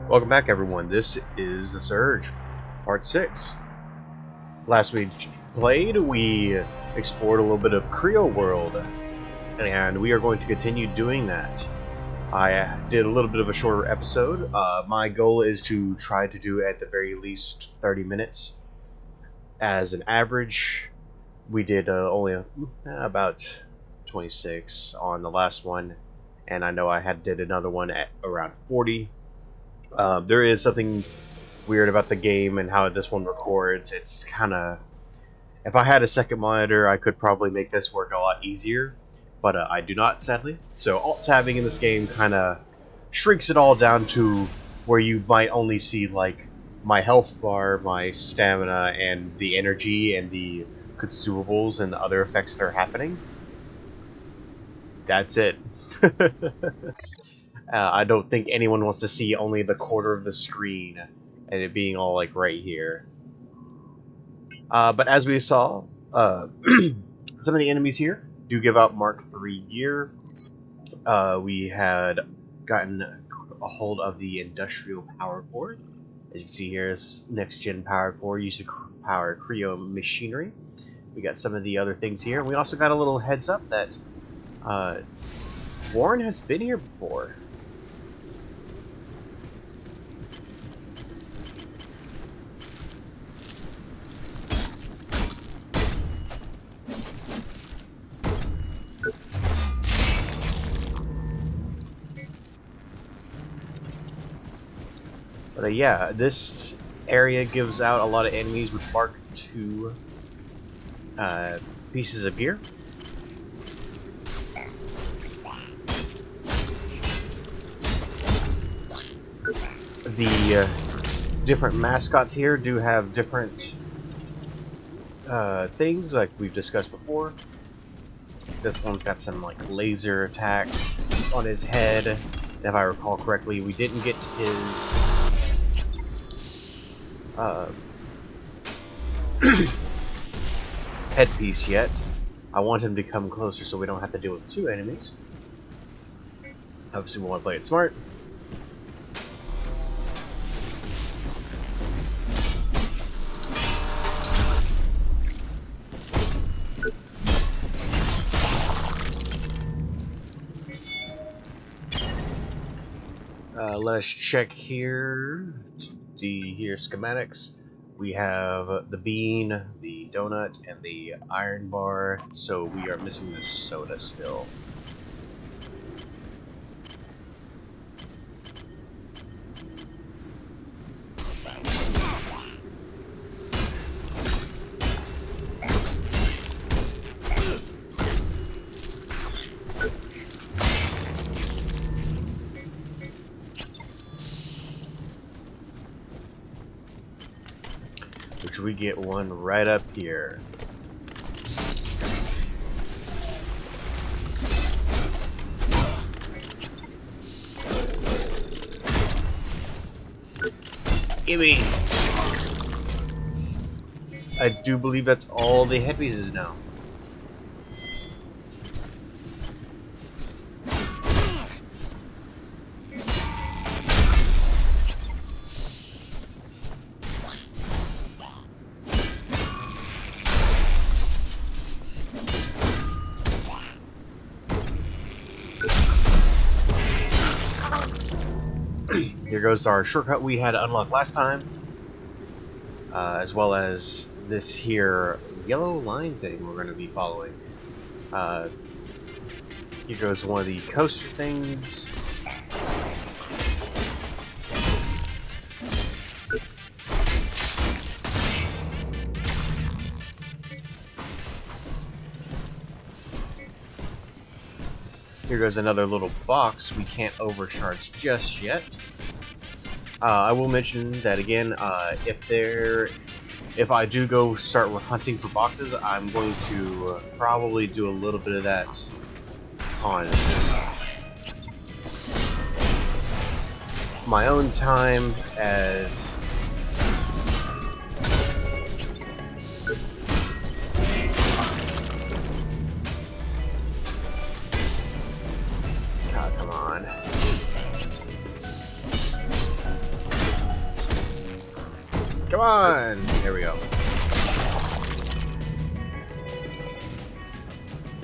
Welcome back, everyone. This is The Surge, Part 6. Last we played, we explored a little bit of CREO world, and we are going to continue doing that. I did a little bit of a shorter episode. My goal is to try to do at the very least 30 minutes. As an average, we did only about 26 on the last one, and I know I did another one at around 40. There is something weird about the game and how this one records. It's kind of... If I had a second monitor, I could probably make this work a lot easier, but I do not, sadly. So alt-tabbing in this game kind of shrinks it all down to where you might only see, like, my health bar, my stamina, and the energy, and the consumables, and the other effects that are happening. That's it. I don't think anyone wants to see only the quarter of the screen, and it being all, like, right here. But as we saw, some of the enemies here do give out Mark III gear. We had gotten a hold of the industrial power core. As you can see here, is next-gen power core used to power CREO machinery. We got some of the other things here. We also got a little heads up that Warren has been here before. But yeah, this area gives out a lot of enemies with Mark II pieces of gear. The different mascots here do have different things, like we've discussed before. This one's got some like laser attack on his head. If I recall correctly, we didn't get his headpiece yet. I want him to come closer so we don't have to deal with two enemies. Obviously we want to play it smart. Let's check here. Here schematics. We have the bean, the donut, and the iron bar. So we are missing the soda still. Which we get one right up here. Gimme! I do believe that's all the headpieces now. Here goes our shortcut we had unlocked last time, as well as this here yellow line thing we're going to be following. Here goes one of the coaster things. Here goes another little box we can't overcharge just yet. I will mention that again, if I do go start hunting for boxes, I'm going to probably do a little bit of that on my own time, as come on. Come on! There we go.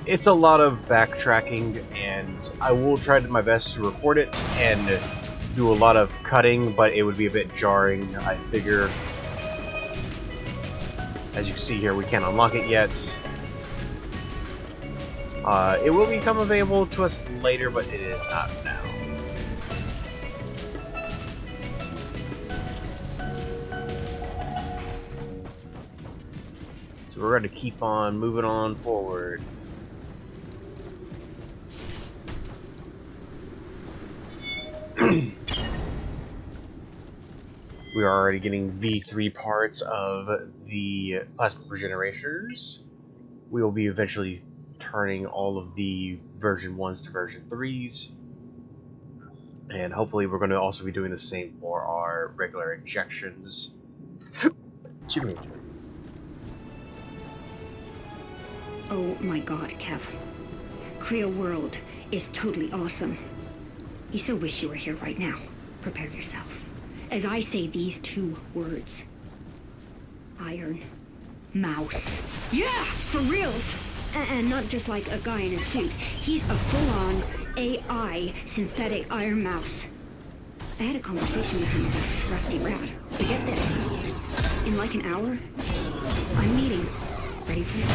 It's a lot of backtracking, and I will try my best to record it and do a lot of cutting, but it would be a bit jarring, I figure. As you can see here, we can't unlock it yet. It will become available to us later, but it is not now. So we're going to keep on moving on forward. We are already getting V3 parts of the plasma progenitors. We will be eventually turning all of the version 1s to version 3s. And hopefully we're going to also be doing the same for our regular injections. Excuse me. Oh my god, Kev. CREO World is totally awesome. You so wish you were here right now. Prepare yourself. As I say these 2 words. Iron Mouse. Yeah, for reals! And not just like a guy in a suit. He's a full-on AI synthetic Iron Mouse. I had a conversation with him about Rusty Rat. But get this. In like an hour, I'm meeting. Ready for you?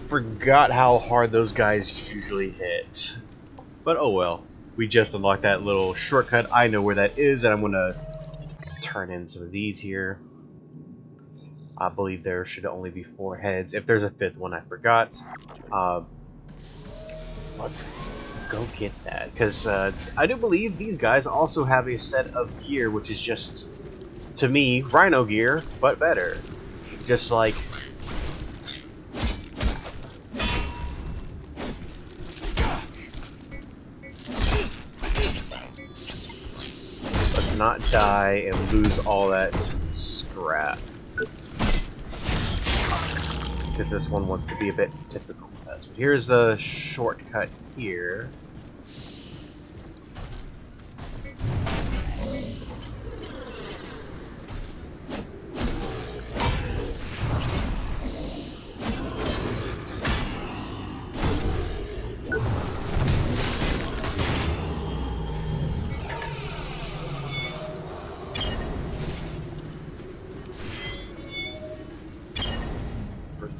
Forgot how hard those guys usually hit. But oh well. We just unlocked that little shortcut. I know where that is, and I'm gonna turn in some of these here. I believe there should only be 4 heads. If there's a 5th one, I forgot. Let's go get that, because I do believe these guys also have a set of gear, which is just, to me, Rhino gear, but better. Just like... Let's not die and lose all that scrap. Because this one wants to be a bit difficult with us. But here's the shortcut here.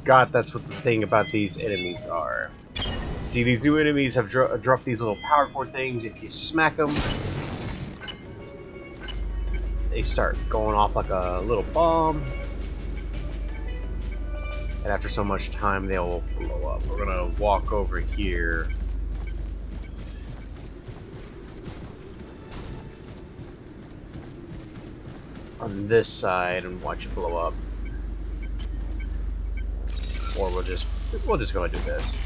God, that's what the thing about these enemies are. See, these new enemies have dropped these little power core things. If you smack them, they start going off like a little bomb. And after so much time, they'll blow up. We're gonna walk over here. On this side and watch it blow up. Or we'll just go and do this.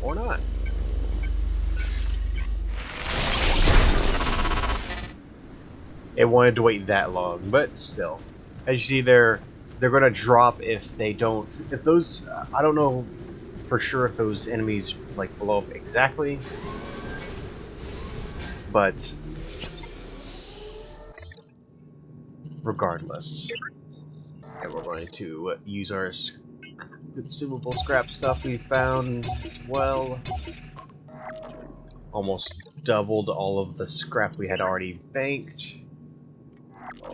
Or not. It wanted to wait that long, but still. As you see, they're gonna drop if they don't. If those, I don't know for sure if those enemies like blow up exactly, but regardless, and we're going to use our consumable scrap stuff we found as well. Almost doubled all of the scrap we had already banked.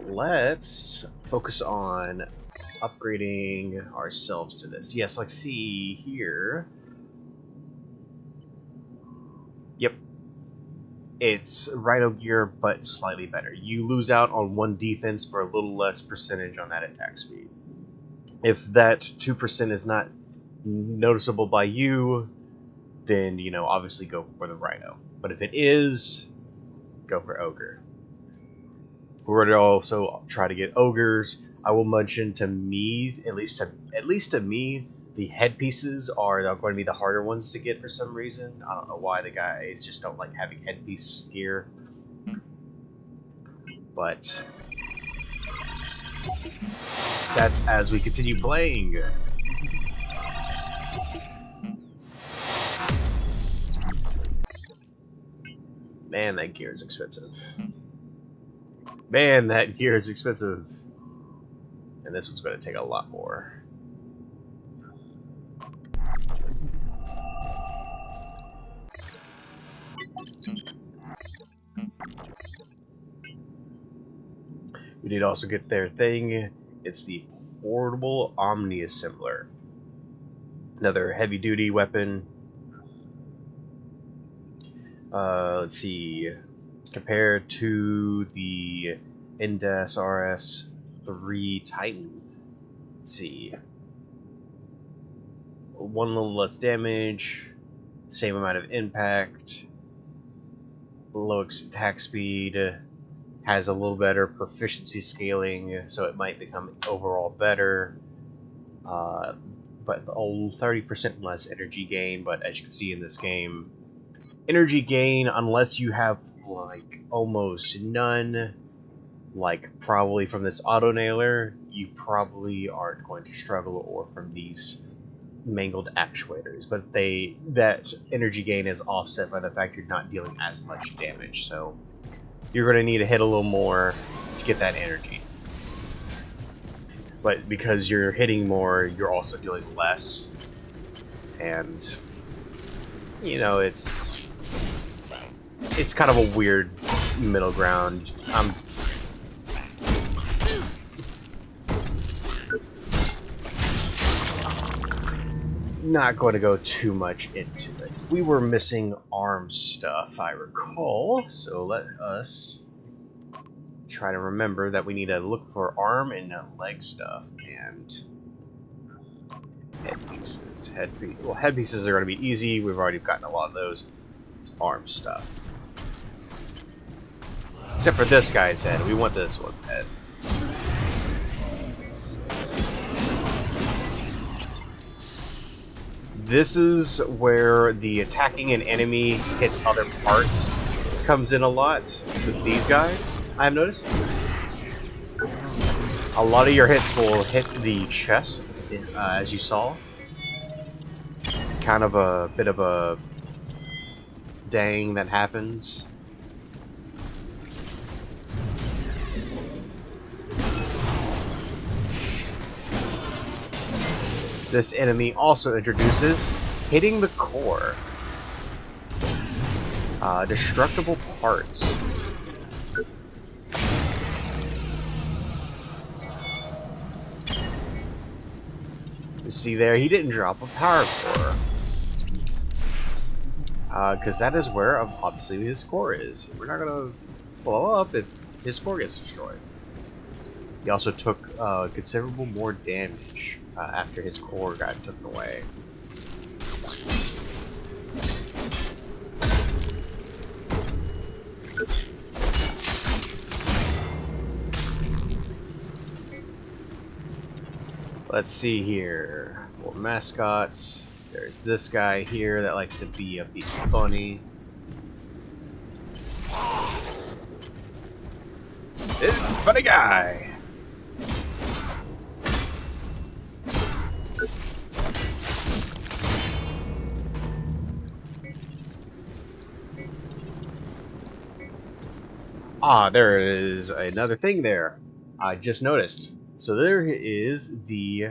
Let's focus on upgrading ourselves to this. Yes, like see here. Yep. It's Rhino gear, but slightly better. You lose out on 1 defense for a little less percentage on that attack speed. If that 2% is not noticeable by you, then, you know, obviously go for the Rhino. But if it is, go for Ogre. We're going to also try to get Ogres. I will mention to me, at least to me, the headpieces are going to be the harder ones to get for some reason. I don't know why the guys just don't like having headpiece gear. But that's as we continue playing. Man, that gear is expensive. Man, that gear is expensive. And this one's going to take a lot more. We did also get their thing. It's the portable Omni Assembler. Another heavy duty weapon. Let's see. Compared to the Indes RS3 Titan. Let's see. One little less damage. Same amount of impact. Low attack speed. Has a little better proficiency scaling, so it might become overall better. But 30% less energy gain. But as you can see in this game, energy gain, unless you have like almost none, like probably from this auto nailer, you probably aren't going to struggle, or from these mangled actuators. But that energy gain is offset by the fact you're not dealing as much damage, so you're going to need to hit a little more to get that energy. But because you're hitting more, you're also doing less. And, you know, it's kind of a weird middle ground. I'm not going to go too much into it. We were missing arm stuff, I recall, so let us try to remember that we need to look for arm and leg stuff, and head pieces. Well, head pieces are going to be easy. We've already gotten a lot of those. It's arm stuff. Except for this guy's head. We want this one's head. This is where the attacking an enemy hits other parts comes in a lot with these guys, I've noticed. A lot of your hits will hit the chest, as you saw. Kind of a bit of a dang that happens. This enemy also introduces hitting the core. Destructible parts. You see there, he didn't drop a power core. Because that is where, obviously, his core is. We're not going to blow up if his core gets destroyed. He also took considerable more damage after his core got taken away. Let's see here. More mascots. There's this guy here that likes to be a bit funny. This funny guy. Ah, there is another thing there. I just noticed. So there is the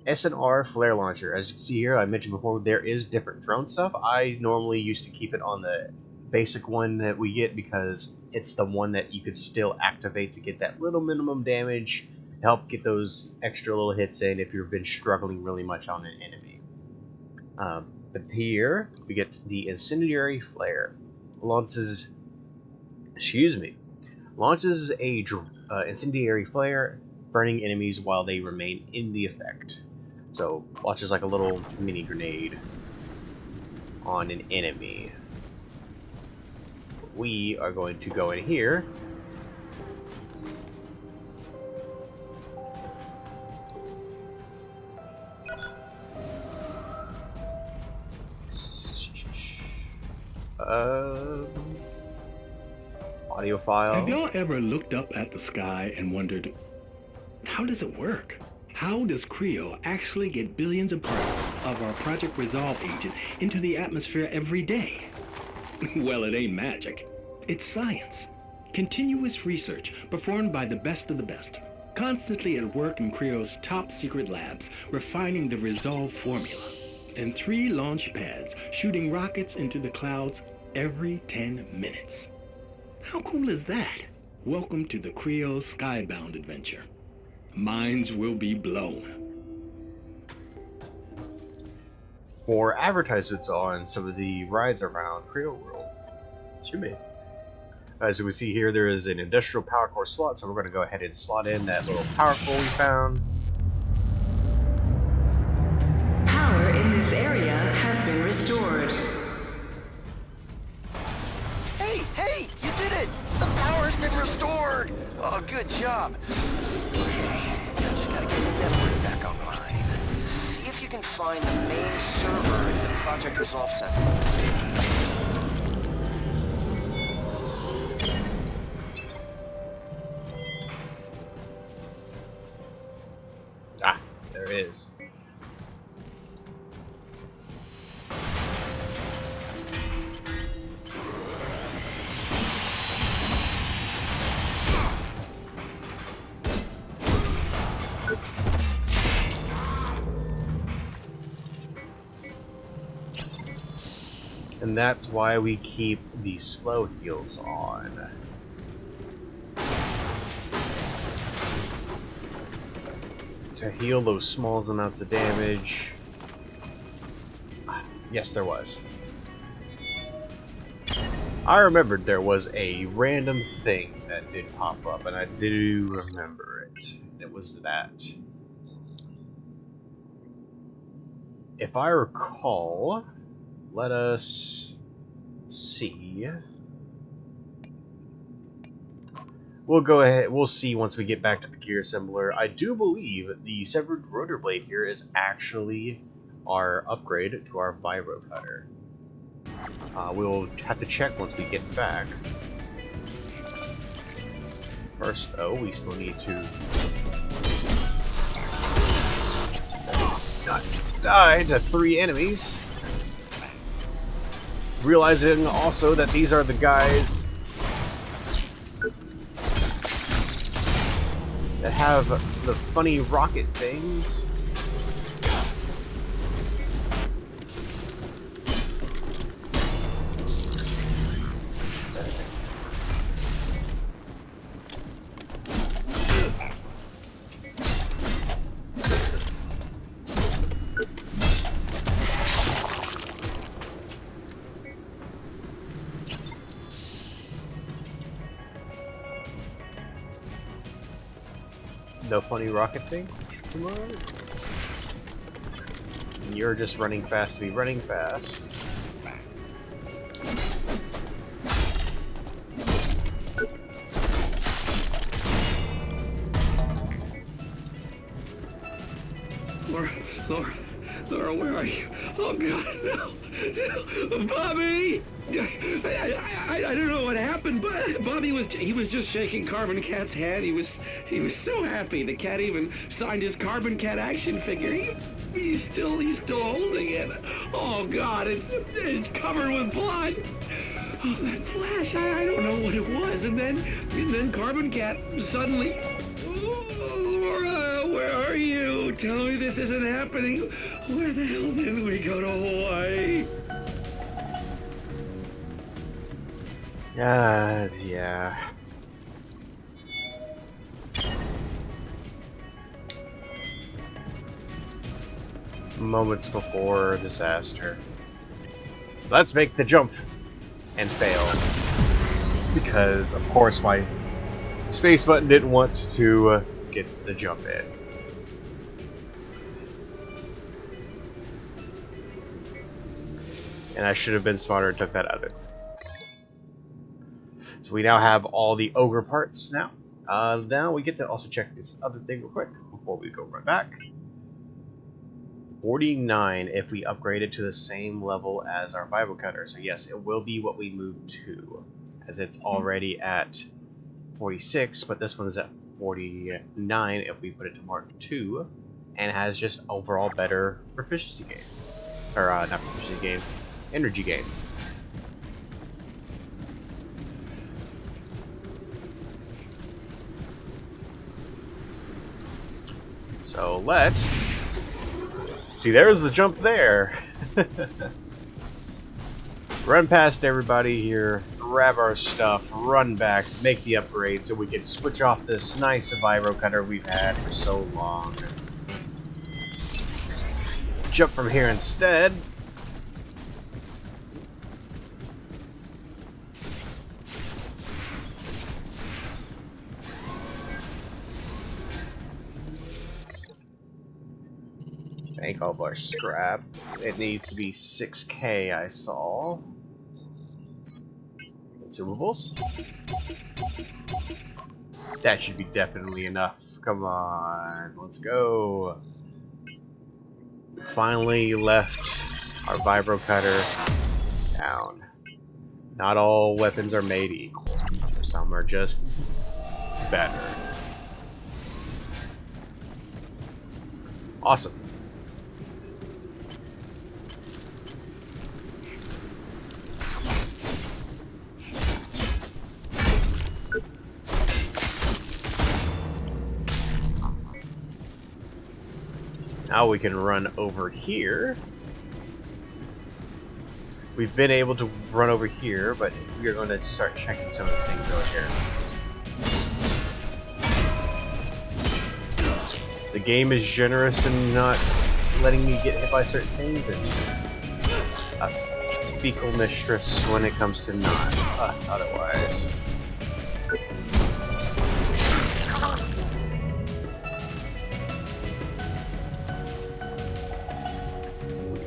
SNR flare launcher. As you can see here, I mentioned before, there is different drone stuff. I normally used to keep it on the basic one that we get because it's the one that you could still activate to get that little minimum damage, help get those extra little hits in if you've been struggling really much on an enemy. But here we get the incendiary flare. Launches a incendiary flare, burning enemies while they remain in the effect. So launches like a little mini grenade on an enemy. We are going to go in here. Audio file. Have y'all ever looked up at the sky and wondered, how does it work? How does CREO actually get billions of parts of our Project Resolve agent into the atmosphere every day? Well, it ain't magic. It's science. Continuous research performed by the best of the best. Constantly at work in CREO's top secret labs, refining the Resolve formula. And 3 launch pads shooting rockets into the clouds every 10 minutes. How cool is that? Welcome to the CREO Skybound adventure. Minds will be blown. For advertisements on some of the rides around CREO World. Should As we see here, there is an industrial power core slot, so we're going to go ahead and slot in that little power core we found. Power in this area has been restored. Hey, you did it! The power's been restored! Oh, good job. Okay, just gotta get the network back online. See if you can find the main server in the Project Resolve Center. Ah, there it is. And that's why we keep the slow heals on. To heal those small amounts of damage. Yes, there was. I remembered there was a random thing that did pop up, and I do remember it. It was that. If I recall, let us see. We'll go ahead, we'll see once we get back to the gear assembler. I do believe the severed rotor blade here is actually our upgrade to our vibro cutter. We'll have to check once we get back. First though, we still need to not die to 3 enemies. Realizing also that these are the guys that have the funny rocket things. The funny rocket thing? Come on. And you're just running fast to be running fast. Laura, where are you? Oh God, no, Bobby! I don't know what happened, but Bobby was just shaking Carbon Cat's hand. He was so happy. The cat even signed his Carbon Cat action figure. He's still holding it. Oh God, it's covered with blood. Oh, that flash! I don't know what it was, and then Carbon Cat suddenly. Laura, where are you? Tell me this isn't happening. Where the hell did we go to Hawaii? Yeah. Moments before disaster. Let's make the jump and fail. Because, of course, my space button didn't want to get the jump in. And I should have been smarter and took that out of it. So we now have all the ogre parts now. Now we get to also check this other thing real quick before we go right back. 49 if we upgrade it to the same level as our vibro cutter. So yes, it will be what we move to, as it's already at 46, but this one is at 49 if we put it to Mark II, and has just overall better proficiency gain. Or, not proficiency gain, energy gain. So let's see. There's the jump there. Run past everybody here, grab our stuff, run back, make the upgrade so we can switch off this nice vibro cutter we've had for so long. Jump from here instead. Take all of our scrap. It needs to be 6K, I saw. Consumables. That should be definitely enough. Come on, let's go. Finally left our vibro cutter down. Not all weapons are made equal. Some are just better. Awesome. Now we can run over here. We've been able to run over here, but we are going to start checking some of the things over here. The game is generous in not letting me get hit by certain things, and fecal mistress when it comes to not otherwise.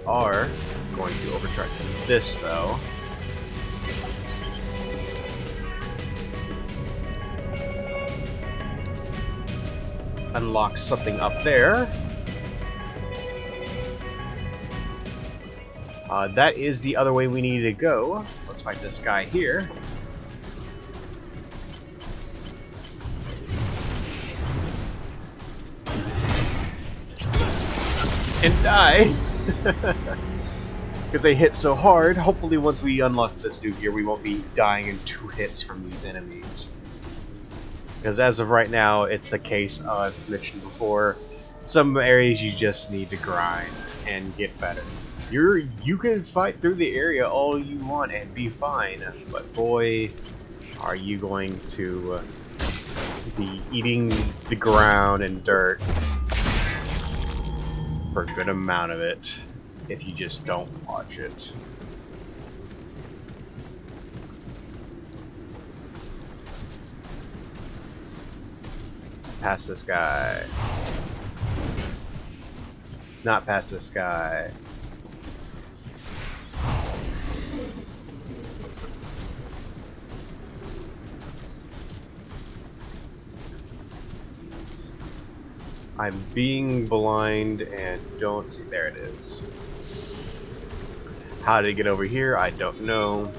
Are going to overcharge this though. Unlock something up there. That is the other way we need to go. Let's fight this guy here. And die. Because they hit so hard. Hopefully once we unlock this new gear we won't be dying in 2 hits from these enemies. Because as of right now it's the case I've mentioned before, some areas you just need to grind and get better. You can fight through the area all you want and be fine, but boy are you going to be eating the ground and dirt for a good amount of it if you just don't watch it. Past this guy. Not past this guy. I'm being blind and don't see. There it is. How to get over here, I don't know.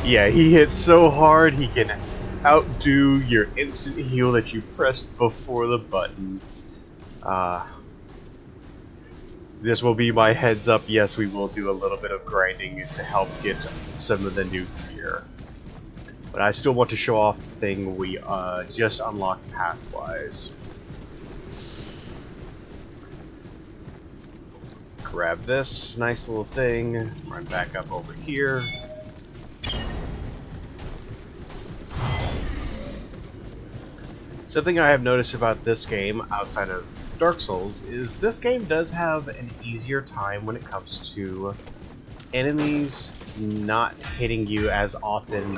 Yeah, he hits so hard he can outdo your instant heal that you pressed before the button. This will be my heads up. Yes, we will do a little bit of grinding to help get some of the new gear. But I still want to show off the thing we just unlocked pathwise. Grab this nice little thing, run back up over here. Something I have noticed about this game, outside of Dark Souls, is this game does have an easier time when it comes to enemies not hitting you as often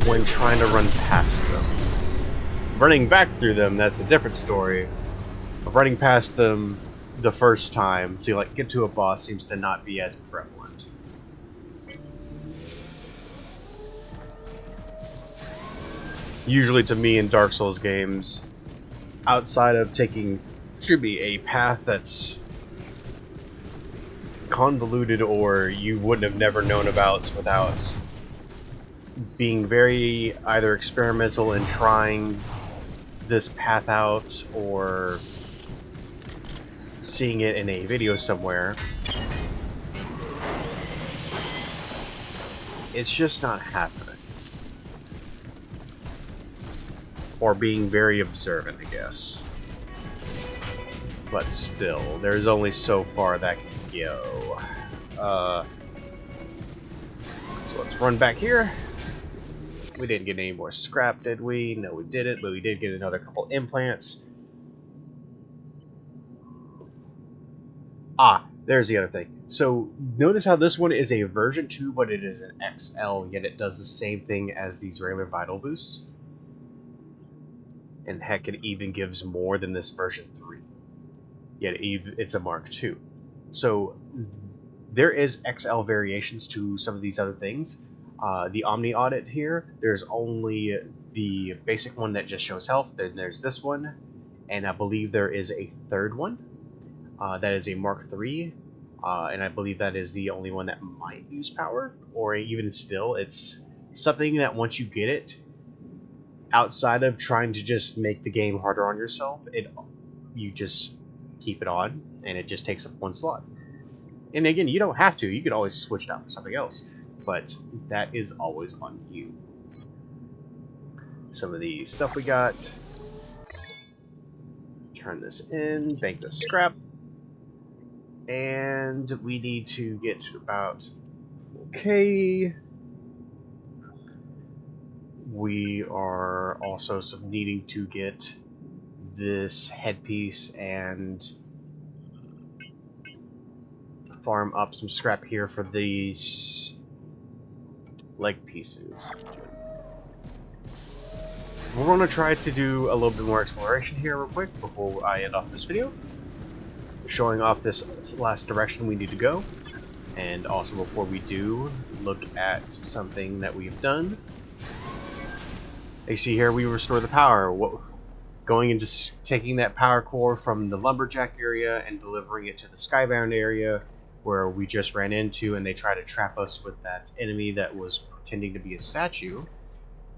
when trying to run past them. Running back through them, that's a different story. But running past them the first time to like get to a boss seems to not be as prevalent. Usually to me in Dark Souls games, outside of taking should be a path that's convoluted or you wouldn't have never known about without being very either experimental in trying this path out or seeing it in a video somewhere. It's just not happening. Or being very observant, I guess. But still, there's only so far that can go. So let's run back here. We didn't get any more scrap, did we? No, we didn't, but we did get another couple implants. Ah, there's the other thing. So notice how this one is a version 2, but it is an XL, yet it does the same thing as these regular vital boosts. And heck, it even gives more than this version 3. Yet it's a Mark II. So there is XL variations to some of these other things. The Omni Audit here, there's only the basic one that just shows health. Then there's this one, and I believe there is a third one. That is a Mark III, and I believe that is the only one that might use power, or even still, it's something that once you get it, outside of trying to just make the game harder on yourself, you just keep it on, and it just takes up one slot. And again, you don't have to, you could always switch it out for something else, but that is always on you. Some of the stuff we got, turn this in, bank the scrap. And we need to get to about okay. We are also needing to get this headpiece and farm up some scrap here for these leg pieces. We're going to try to do a little bit more exploration here real quick before I end off this video, showing off this last direction we need to go, and also before we do, look at something that we've done. You see here, we restore the power. Going and just taking that power core from the lumberjack area and delivering it to the skybound area where we just ran into, and they try to trap us with that enemy that was pretending to be a statue,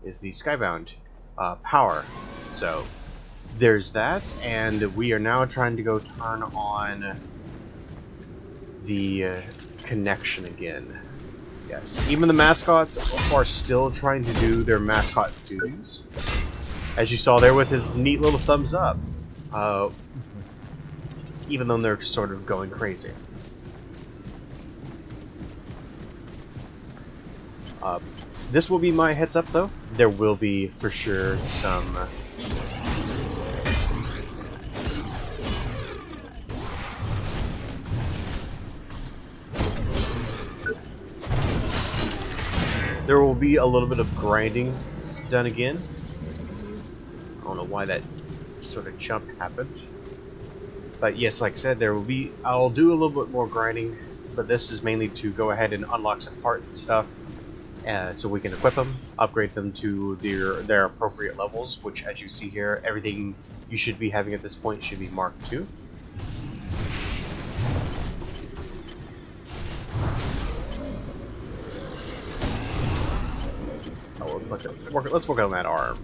is the skybound power. So there's that, and we are now trying to go turn on the connection again. Yes, even the mascots are still trying to do their mascot duties. As you saw there with his neat little thumbs up. Even though they're sort of going crazy. This will be my heads up though. There will be for sure some there will be a little bit of grinding done again. I don't know why that sort of jump happened. But yes, like I said, I'll do a little bit more grinding, but this is mainly to go ahead and unlock some parts and stuff, so we can equip them, upgrade them to their appropriate levels, which as you see here, everything you should be having at this point should be Mark II. Oh, let's work on that arm.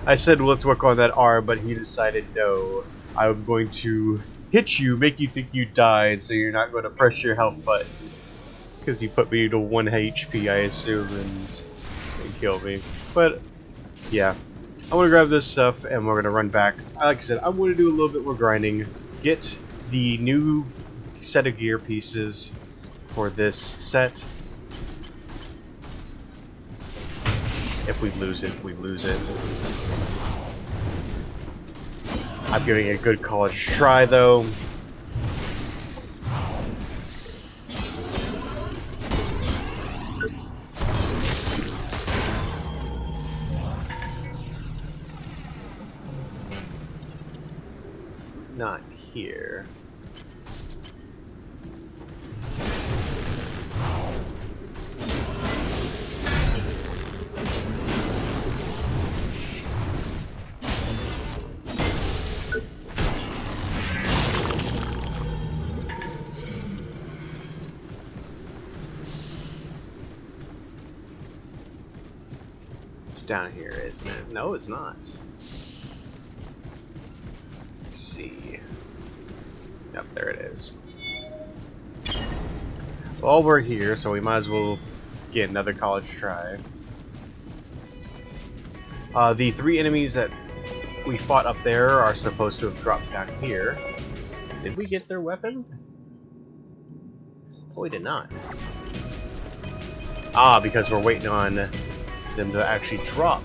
I said let's work on that arm, but he decided no, I'm going to hit you, make you think you died, so you're not going to press your health button. Because he put me to 1 HP, I assume, and kill me. But, yeah. I'm going to grab this stuff, and we're going to run back. Like I said, I'm going to do a little bit more grinding, get the new set of gear pieces for this set. If we lose it, we lose it. I'm giving it a good college try, though. Not here. It's down here, isn't it? No, it's not. Let's see. Yep, there it is. Well, we're here, so we might as well get another college try. The 3 enemies that we fought up there are supposed to have dropped down here. Did we get their weapon? Oh, we did not. Ah, because we're waiting on them to actually drop.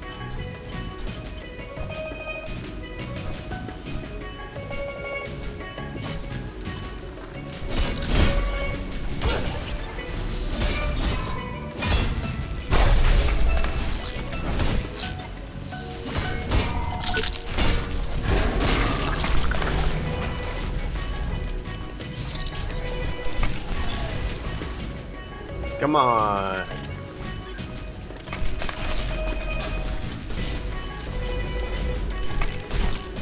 Come on.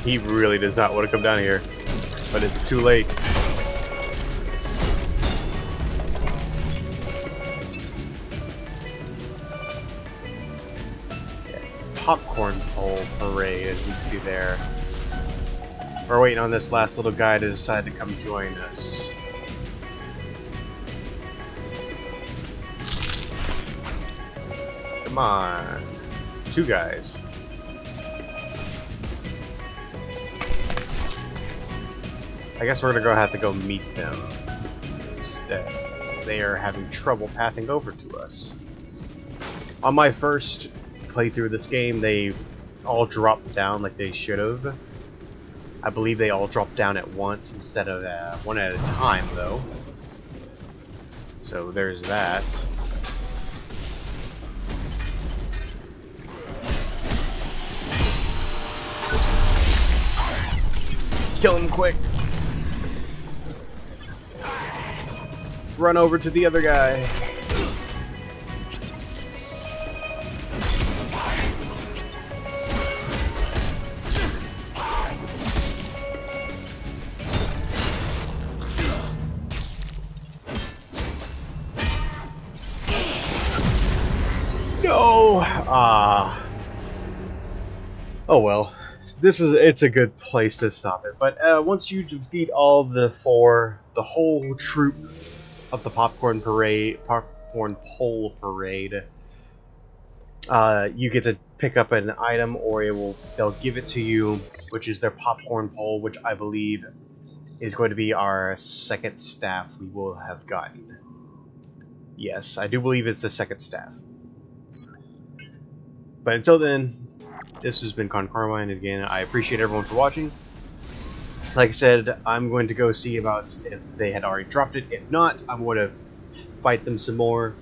He really does not want to come down here, but it's too late. Yes, popcorn pole parade, as you see there. We're waiting on this last little guy to decide to come join us. Come on. 2 guys. I guess we're gonna have to go meet them instead, because they are having trouble pathing over to us. On my first playthrough of this game, they all dropped down like they should have. I believe they all dropped down at once instead of one at a time, though. So there's that. Kill him quick! Run over to the other guy. No! Oh well. It's a good place to stop it. But once you defeat all the 4, the whole troop of the popcorn pole parade, you get to pick up an item, or they'll give it to you, which is their popcorn pole, which I believe is going to be our 2nd staff we will have gotten. Yes, I do believe it's the 2nd staff. But until then, this has been Carmine, and again, I appreciate everyone for watching. Like I said, I'm going to go see about if they had already dropped it. If not, I'm going to fight them some more.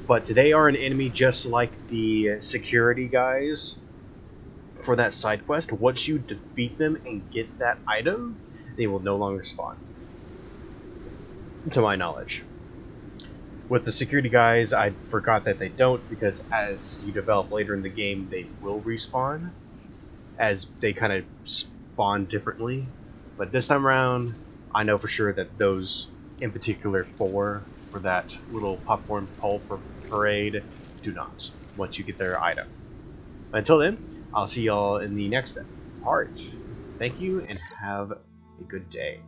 But they are an enemy just like the security guys for that side quest. Once you defeat them and get that item, they will no longer spawn, to my knowledge. With the security guys, I forgot that they don't, because as you develop later in the game, they will respawn, as they kind of spawn differently. But this time around, I know for sure that those, in particular 4, for that little popcorn pole parade, do not, once you get their item. But until then, I'll see y'all in the next part. Thank you, and have a good day.